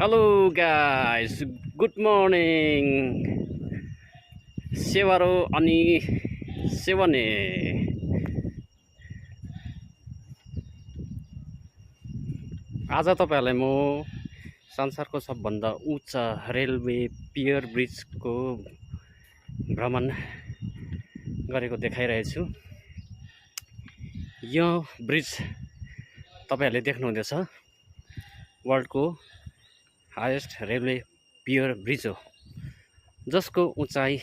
Hello guys, good morning. सेवारो अनि सेवने आज तपाईहरुलाई म संसारको सबभन्दा उच्च रेलवे पियर ब्रिजको भ्रमण गरेको देखाइरहेछु। यो ब्रिज तपाईहरुले देख्नुहुँदैछ वर्ल्डको हाईएस्ट रेलवे पियर ब्रिज हो, जसको उचाइ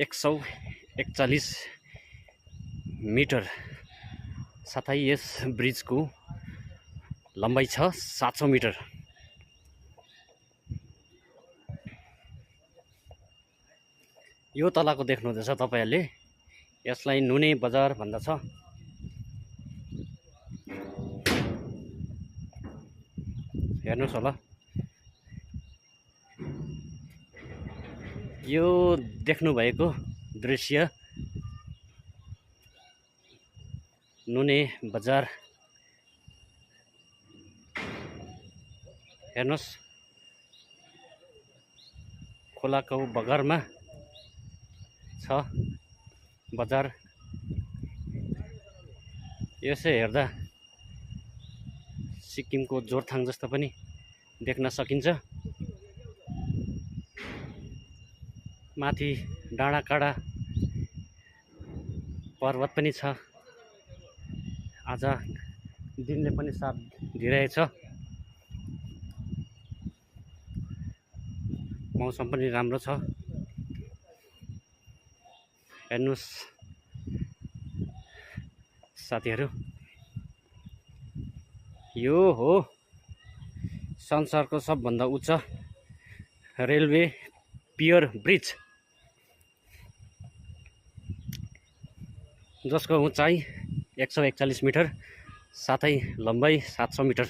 141 मिटर साथै यस ब्रिजको लम्बाइ छ 700 मिटर। यो तलको देख्नुहुँदैछ तपाईहरुले, यसलाई नुने बजार भन्दछ। हेर्नुस् होला, यो देख्नु भएको दृश्य नुने बजार। हेर्नुस्, खोलाको बगरमा छ बजार। यसै हेर्दा सिक्किमको जोरथाङ जस्तो पनि देख्न सकिन्छ। माथि डाँडाकाँडा पर्वत पनि छ। आज दिनले पनि साथ दिइरहेछ, मौसम पनि राम्रो छ। हेर्नुस् साथीहरु, यो हो संसारको सबभन्दा उच्च रेलवे पियर ब्रिज, जसको उचाइ 141 मिटर साथै लम्बाइ 700 मिटर।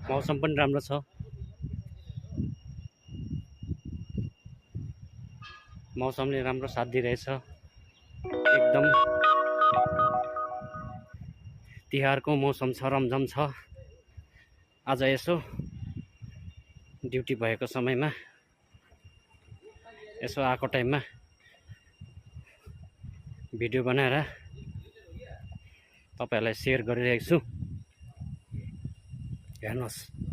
मौसम पनि राम्रो छ। मौसमले राम्रो साथ दिइरहेछ। एकदम तिहारको मौसम छ, रमझम छ। आज यसो ड्युटी भएको समयमा यसो आएको टाइममा भिडियो बनाएर तपाईहरुलाई शेयर गरिरहेको छु। हेर्नुस्।